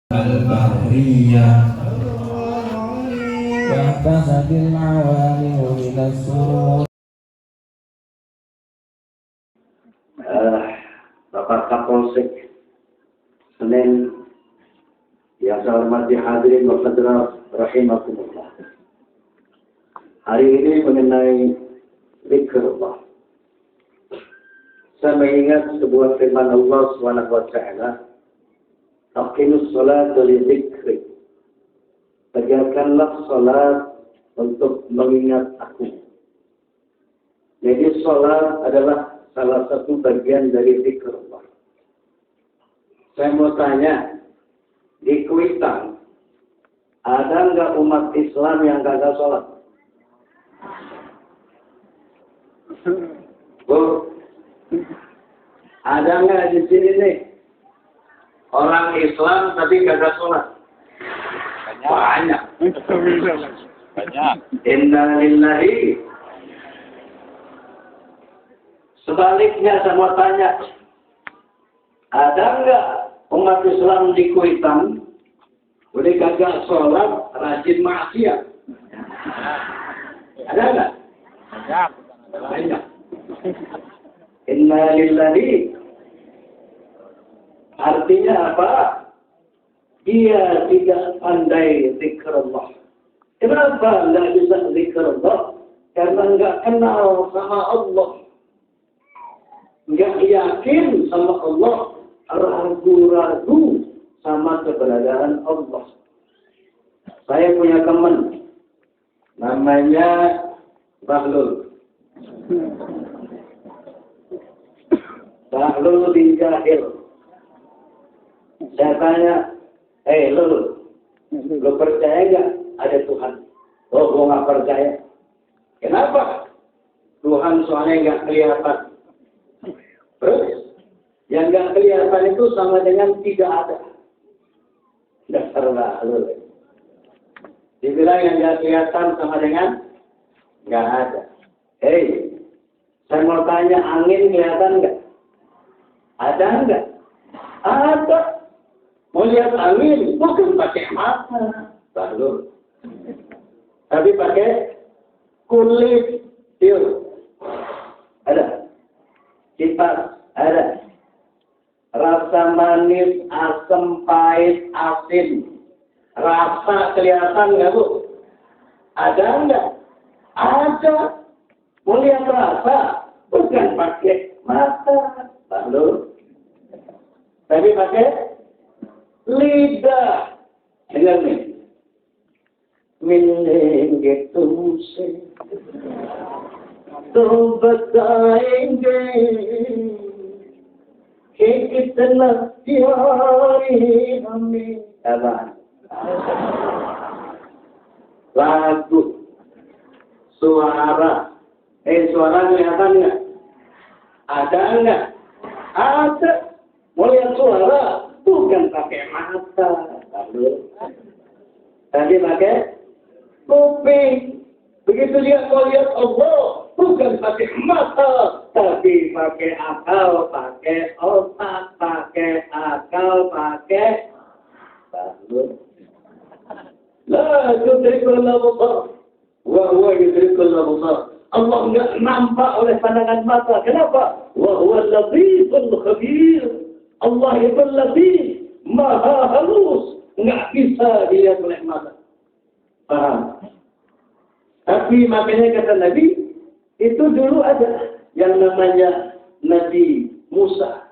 البحرية واعتزت العوالم من السرور. Bapak Kapolsek Senin yang saya hormati hadirin wa hadirat rahimakumullah. Hari ini mengenai zikrullah. Saya mengingat sebuah firman Allah Subhanahu wa taala, "Aqimus salata li dzikri." Tegakkanlah salat untuk mengingat aku. Jadi salat adalah salah satu bagian dari zikrullah. Saya mau tanya, di Kuitang ada nggak umat Islam yang gagal sholat? Bu, ada nggak di sini nih orang Islam tapi gagal sholat? Banyak. Inna lillahi. Sebaliknya saya mau tanya, ada nggak umat Islam di Kuitang udah gagal sholat, rajin maksiat? Ada nggak? Banyak. Inna lillahi. Artinya apa? Dia tidak pandai zikrullah. Kenapa nggak bisa zikrullah? Karena nggak kenal sama Allah. Nggak yakin sama Allah. Ragu-ragu sama keberadaan Allah. Saya punya teman. Namanya Bahlul. Bahlul bin Jahil. Saya tanya, Lul, lu percaya nggak ada Tuhan? Oh, gua nggak percaya. Kenapa? Tuhan soalnya nggak kelihatan. Terus, yang nggak kelihatan itu sama dengan tidak ada. Dasar Bahlul. Dibilang yang nggak kelihatan sama dengan nggak ada. Saya mau tanya, angin kelihatan nggak? Ada nggak? Ada. Mau lihat angin, bukan pakai mata, Bahlul. Tapi pakai kulit. Ada. Kipas, ada. Rasa manis, asam, pahit, asin. Rasa kelihatan nggak, Bu? Ada nggak? Ada. Mau lihat rasa, bukan pakai mata, Bahlul. Tapi pakai lidah. Dengar nih. Milengi tumse तो बताएंगे कि कितना प्यारी हमें. Lagu, suara. Suara kelihatan nggak? Ada nggak? Ada. Mau lihat suara, bukan pakai mata. Tadi pakai kuping. Begitu dia mau lihat Allah, bukan pakai mata, tapi pakai akal, pakai otak, pakai akal, pakai bahlul. La yudrikul absar wa huwa yudrikul absar. Allah enggak nampak oleh pandangan mata. Kenapa? Wa huwa al-latiful khabir. Allah itu latif, maha halus, enggak bisa dilihat oleh mata. Paham? Tapi makanya kata Nabi, itu dulu ada yang namanya Nabi Musa.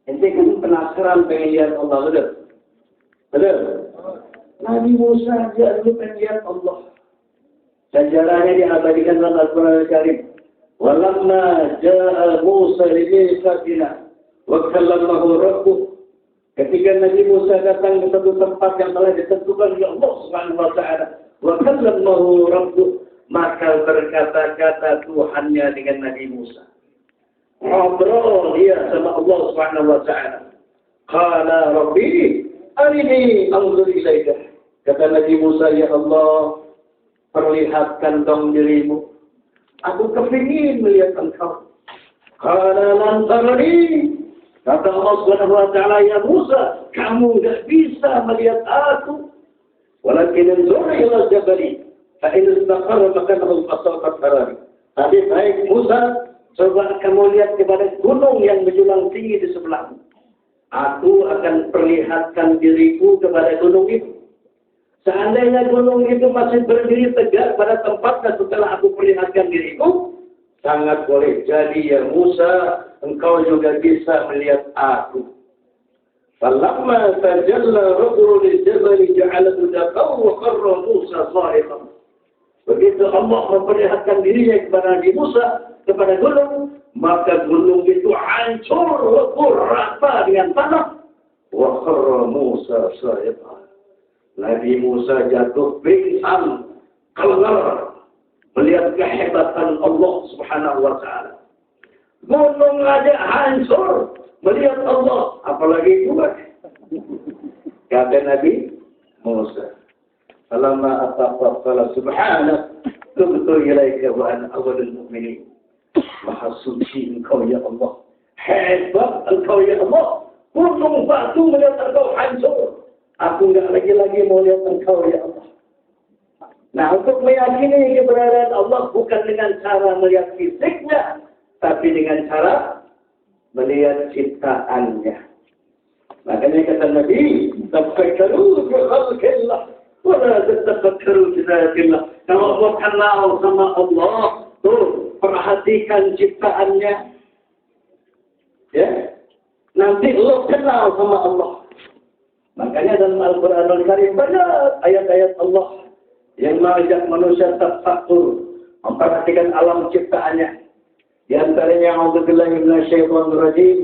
Ente kan penasaran pengen lihat Allah, betul? Betul? Nabi Musa aja dulu pengen lihat Allah. Sejarahnya diabadikan dalam Al-Quran Al-Karim. Walamma ja'a Musa limiqatina wa kallamahu rabbuh. Ketika Nabi Musa datang ke satu tempat yang telah ditentukan oleh Allah Subhanahu wa taala, wa kallamahu rabbuh, maka berkata-kata Tuhannya dengan Nabi Musa. Ngobrol dia sama Allah Subhanahu wa taala. Qala rabbi arini anzur ilaika. Kata Nabi Musa, ya Allah, perlihatkan dong dirimu. Aku kepingin melihat engkau. Qala lan tarani. Kata Allah Subhanahu wa taala, "Ya Musa, kamu enggak bisa melihat aku. Walakin anzur ila jabali, fa in istaqarra makanahu fasawfa tarani." Tapi baik Musa, coba kamu lihat kepada gunung yang menjulang tinggi di sebelahmu. Aku akan perlihatkan diriku kepada gunung itu. Seandainya gunung itu masih berdiri tegak pada tempatnya setelah aku perlihatkan diriku, sangat boleh jadi ya Musa, engkau juga bisa melihat aku. Falamma tajalla rabbuhu lil-jabali ja'alahu dakkan wa qarra Musa sa'iqan. Begitu Allah memperlihatkan dirinya kepada Nabi Musa, kepada gunung, maka gunung itu hancur, lebur, rata dengan tanah. Wa qarra Musa sa'iqan. Nabi Musa jatuh pingsan, kelengar, melihat kehebatan Allah Subhanahu wa taala. Gunung aja hancur melihat Allah, apalagi kuat. Kata Nabi Musa, "Falamma ataqa qala subhanak, tubtu ilaika wa ana awwalul mu'minin." Maha suci engkau ya Allah. Hebat engkau ya Allah. Gunung batu melihat engkau hancur. Aku enggak lagi mau lihat engkau ya Allah. Nah, untuk meyakini keberadaan Allah bukan dengan cara melihat fisiknya, tapi dengan cara melihat ciptaannya. Makanya kata Nabi, "Tafakkaru fi khalqillah, wa la tatafakkaru fi dzatillah." Kalau mau kenal sama Allah, tuh perhatikan ciptaannya. Ya. Nanti lo kenal sama Allah. Makanya dalam Al-Qur'anul Karim banyak ayat-ayat Allah yang mengajak manusia tafakkur, memperhatikan alam ciptaannya. Di antaranya a'udzubillahi minasyaitonir rajim.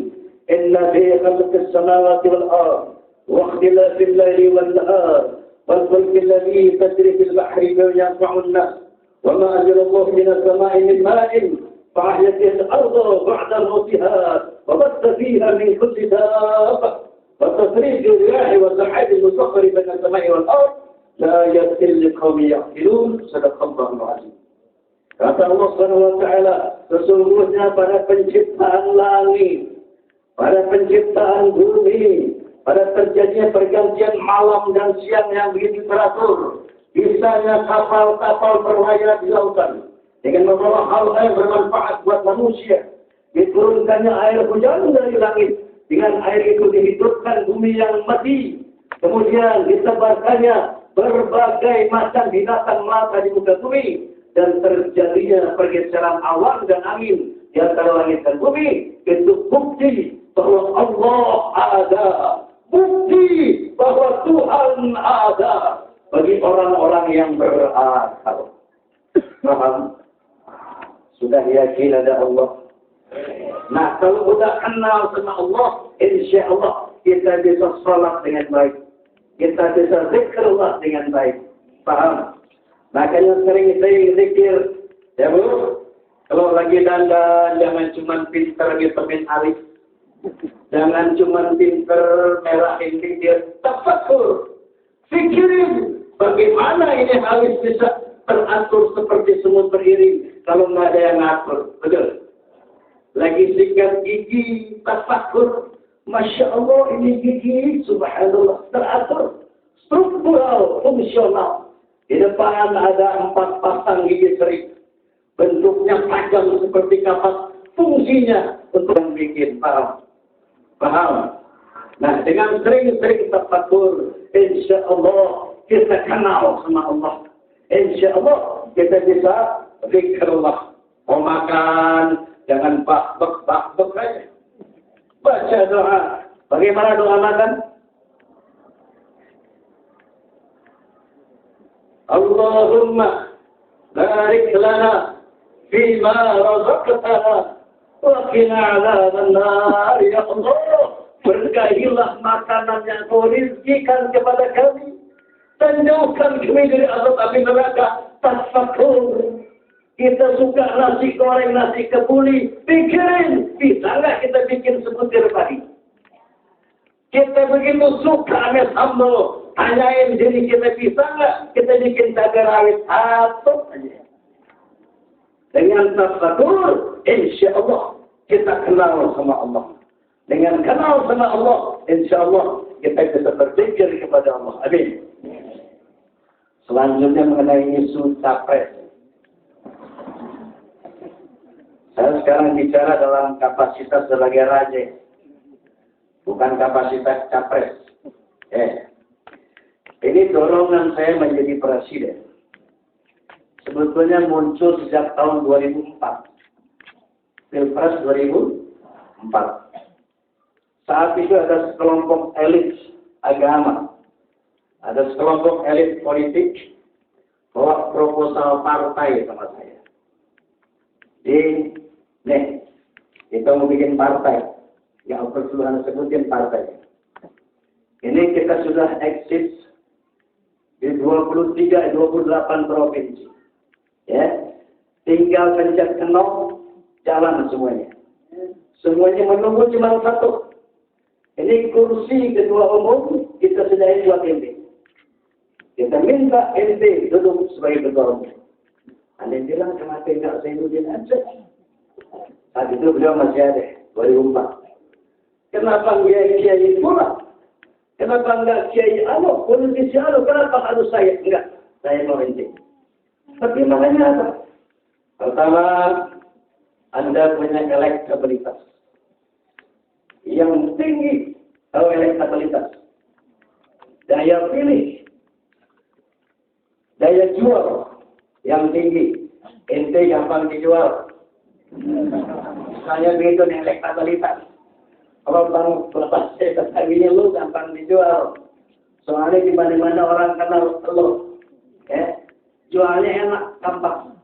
Inna fi khalqis samawati wal ardh wa ikhtilafil laili wan nahar wal fulki alladhi tajri fil bahri bima yanfa'u an-nas wa ma anzalallahu minas sama'i min ma'in فأحيت الأرض بعد موتها وبث فيها من كل دابة وتصريف الرياح والسحاب المسخر بين السماء والأرض لآيات لقوم يعقلون صدق الله العظيم. Kata Allah Subhanahu wa taala, sesungguhnya pada penciptaan langit, pada penciptaan bumi, pada terjadinya pergantian malam dan siang yang begitu teratur, bisanya kapal-kapal berlayar di lautan dengan membawa hal yang bermanfaat buat manusia, diturunkannya air hujan dari langit, dengan air itu dihidupkan bumi yang mati, kemudian ditebarkannya berbagai macam binatang melata di muka bumi, dan terjadinya pergeseran awan dan angin di antara langit dan bumi. Itu bukti bahwa Allah ada, bukti bahwa Tuhan ada bagi orang-orang yang berakal. Paham? Sudah yakin ada Allah. Nah, kalau sudah kenal sama Allah, insya Allah kita bisa salat dengan baik, kita bisa zikrullah dengan baik. Paham? Makanya sering saya zikir, ya Bu, kalau lagi dandan jangan cuma pinter vitamin alif, jangan cuma pinter merahin bibir, tafakkur, pikirin bagaimana ini alif bisa teratur seperti semut beriring kalau nggak ada yang ngatur, betul? Lagi sikat gigi, tafakkur, masya Allah ini gigi, subhanallah teratur, struktural, fungsional. Di depan ada 4 pasang gigi seri, bentuknya tajam seperti kapas, fungsinya untuk yang bikin, paham? Paham? Nah, dengan sering-sering tafakkur, insya Allah kita kenal sama Allah. Insya Allah kita bisa zikrullah. Mau makan, jangan bak-bek aja. Baca doa. Bagaimana doa makan? Allahumma barik lana fima razaqtana wa qina 'adzaban nar. Ya Allah, berkahilah makanan yang Kau rizkikan kepada kami dan jauhkan kami dari azab api neraka. Tafakkur. Kita suka nasi goreng, nasi kebuli, pikirin, bisa nggak kita bikin sebutir padi? Kita begitu suka sama sambal, tanyain diri kita, bisa nggak kita bikin cabai rawit satu aja? Dengan tafakkur, insya Allah kita kenal sama Allah. Dengan kenal sama Allah, insya Allah kita bisa berpikir kepada Allah. Amin. Selanjutnya mengenai isu capres. Saya sekarang bicara dalam kapasitas sebagai raja, bukan kapasitas capres. Ini dorongan saya menjadi presiden. Sebetulnya muncul sejak tahun 2004. Pilpres 2004. Saat itu ada sekelompok elit agama, ada sekelompok elit politik bawa proposal partai sama saya. Kita mau bikin partai. Yang perlu sebutin partai. Ini kita sudah eksis di 23-28 provinsi. Ya, tinggal pencet nol, jalan semuanya. Semuanya menunggu cuma satu. Ini kursi ketua umum kita sediain buat ente. Kita minta ente duduk sebagai ketua umum. Anda bilang kenapa enggak Zainuddin aja? Saat itu beliau masih ada 2004. Kenapa kiai pula? Kenapa enggak kiai anu, politisi anu? Kenapa harus saya? Enggak, saya mau ente. Tapi makanya apa? Pertama, Anda punya elektabilitas yang tinggi. Kalau elektabilitas, daya pilih, daya jual yang tinggi. Ente gampang dijual. Misalnya begitu nih elektabilitas. Kalau bang lepas ini lu gampang dijual. Soalnya di mana-mana orang kenal lu. Ya. Jualnya enak, gampang.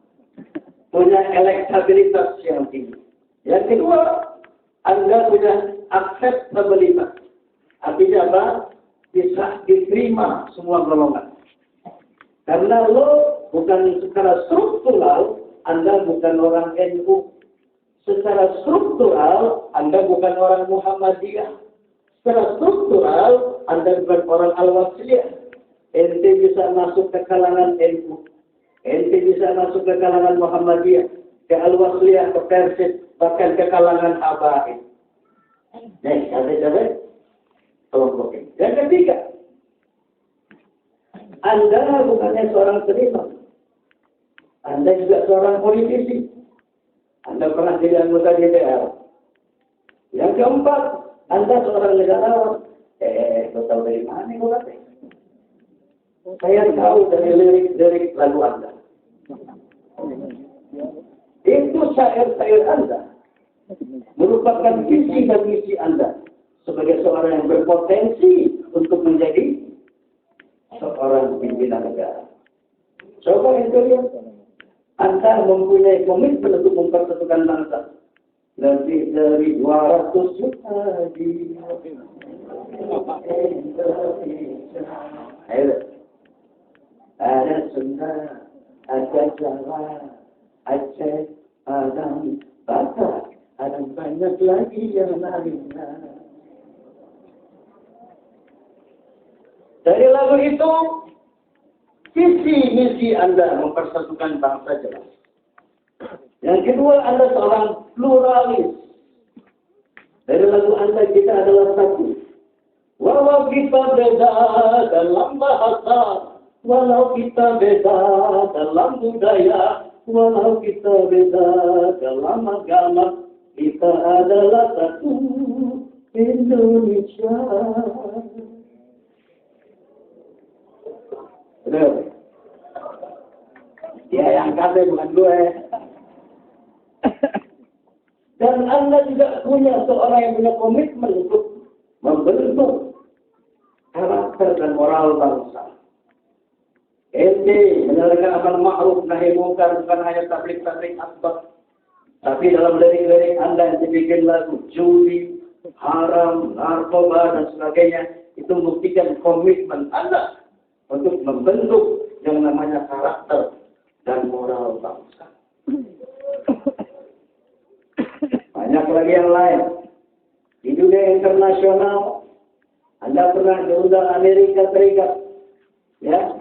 Punya elektabilitas yang tinggi. Yang kedua, Anda punya akseptabilitas. Artinya apa? Bisa diterima semua golongan. Karena lo bukan secara struktural, Anda bukan orang NU. Secara struktural, Anda bukan orang Muhammadiyah. Secara struktural, Anda bukan orang Al-Wasliyah. Ente bisa masuk ke kalangan NU. Ente bisa masuk ke kalangan Muhammadiyah, ke Al-Wasliyah, ke Persis, bahkan ke kalangan Habaib. Ada kelompok ini. Yang ketiga, Anda bukannya seorang seniman. Anda juga seorang politisi. Anda pernah jadi anggota DPR. Yang keempat, Anda seorang negarawan. Lo tahu dari mana gue kata? Saya tahu dari lirik lagu Anda. Itu syair-syair Anda merupakan visi dan misi Anda sebagai seorang yang berpotensi untuk menjadi seorang pimpinan negara. Coba yang kalian, Anda mempunyai komitmen untuk mempersatukan bangsa. Lebih dari 200 juta di ada Sunda, ada Jawa, Aceh, Padang, Batak, ada banyak lagi yang lainnya. Dari lagu itu, visi misi Anda mempersatukan bangsa jelas. Yang kedua, Anda seorang pluralis. Dari lagu Anda kita adalah satu. Walau kita beda dalam bahasa, walau kita beda dalam budaya, walau kita beda dalam agama, kita adalah satu Indonesia. Betul. Ya yang kata bukan gue. Dan Anda juga punya seorang yang punya komitmen untuk membentuk karakter dan moral bangsa. Ente menjalankan amal ma'ruf nahi mungkar bukan hanya tabligh akbar, tapi dalam lirik-lirik Anda yang dibikin lagu judi, haram, narkoba dan sebagainya, itu membuktikan komitmen Anda untuk membentuk yang namanya karakter dan moral bangsa. Banyak lagi yang lain. Di dunia internasional, Anda pernah diundang Amerika Serikat, ya,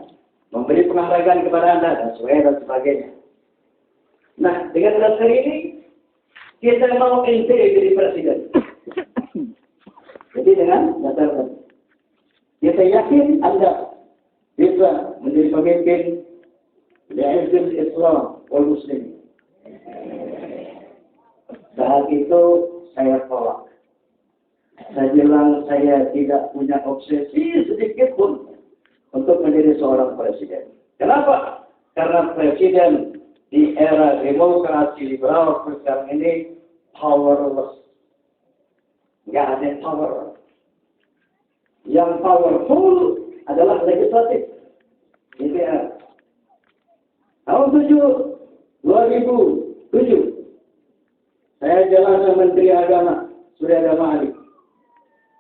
memberi penghargaan kepada Anda dan sebagainya. Nah, dengan dasar ini, kita mau ente jadi presiden. Ikuti dengan dasar. Kita yakin Anda bisa menjadi pemimpin Li'izil Islam wal Muslim. Saat itu saya tolak. Saya bilang saya tidak punya obsesi sedikit pun untuk menjadi seorang presiden. Kenapa? Karena presiden di era demokrasi liberal sekarang ini powerless. Nggak ada power. Yang powerful adalah legislatif. DPR. Tahun 2007, saya jalan sama Menteri Agama, Surya Dharma Ali.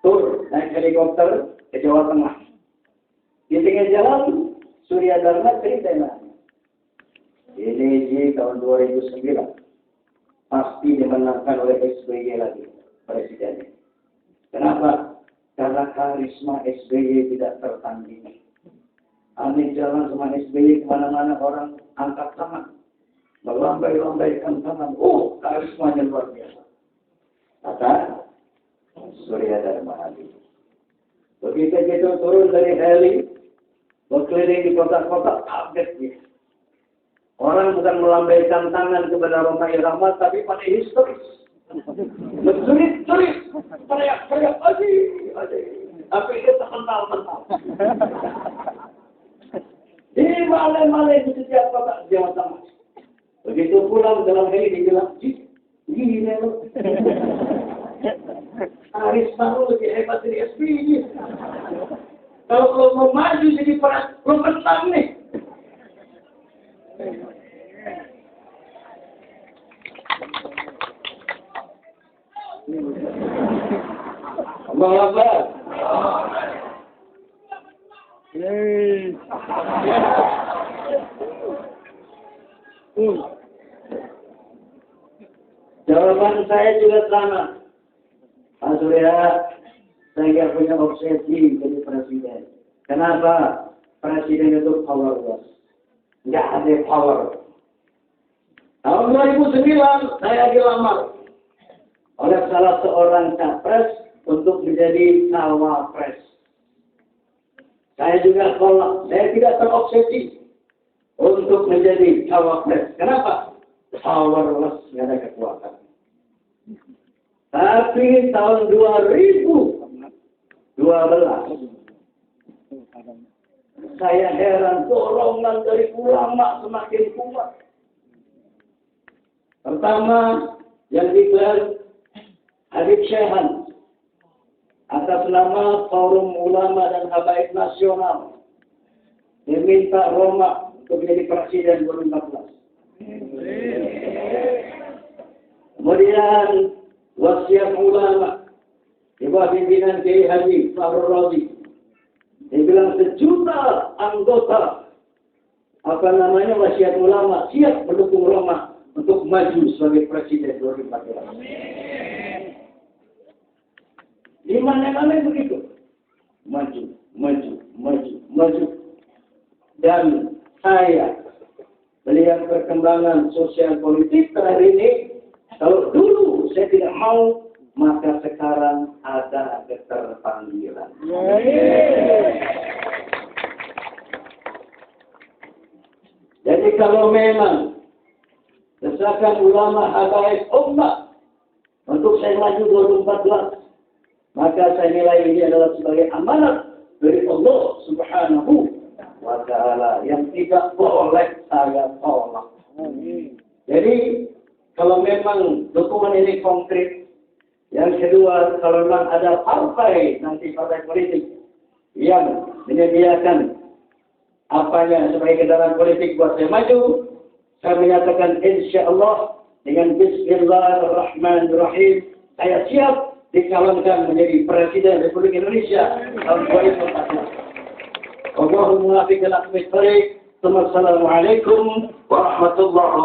Tur, naik helikopter ke Jawa Tengah. Di tengah jalan, Surya Dharma cerita. Ini di tahun 2009. Pasti dimenangkan oleh SBY lagi, presidennya. Kenapa? Karena karisma SBY tidak tertandingi. Aneh jalan sama SBY kemana-mana orang angkat tangan. Melambai-lambaikan tangan. Oh, karismanya luar biasa. Kata Surya Dharma Ali. Begitu kita turun dari heli, berkeliling di kota-kota, kaget dia. Orang bukan melambaikan tangan kepada Roma Irama, tapi pada historis. Mencurit-curit, teriak-teriak, aji. Tapi itu terkenal-kenal. Di malai-malai di setiap kota Jawa Tengah. Begitu pulang dalam heli dibilang, gini lo. Karisma lo lebih hebat dari SBY. Kalau lo mau maju jadi peran, lo menang nih. Allah Akbar. Jawaban saya juga sama. Pak Surya, saya nggak punya obsesi jadi presiden. Kenapa? Presiden itu powerless. Nggak ada power. Tahun 2009 saya dilamar oleh salah seorang capres untuk menjadi cawapres. Saya juga tolak. Saya tidak terobsesi untuk menjadi cawapres. Kenapa? Powerless, nggak ada kekuatan. Tapi tahun 2012 saya heran dorongan dari ulama semakin kuat. Pertama yang digelar Habib Syehan atas nama Forum Ulama dan Habaib Nasional diminta Roma untuk menjadi presiden 2014. Kemudian wasiat ulama di bawah pimpinan Kiai Haji Fakhrul Razi. Dia bilang 1 juta anggota wasiat ulama siap mendukung Roma untuk maju sebagai presiden 2014. Di mana-mana begitu. Maju. Dan saya melihat perkembangan sosial politik terakhir ini, kalau dulu saya tidak mau, maka sekarang ada keterpanggilan. Jadi kalau memang desakan ulama habaib ummah untuk saya maju 2014, maka saya nilai ini adalah sebagai amanat dari Allah Subhanahu wa Ta'ala yang tidak boleh saya tolak. Jadi kalau memang dukungan ini konkret, yang kedua, kalau memang ada partai politik yang menyediakan apanya sebagai kendaraan politik buat saya maju, saya menyatakan insya Allah dengan Bismillahirrahmanirrahim, saya siap dicalonkan menjadi Presiden Republik Indonesia tahun 2014. Allahumma fiqh al-aqmit. Assalamualaikum warahmatullahi wabarakatuh.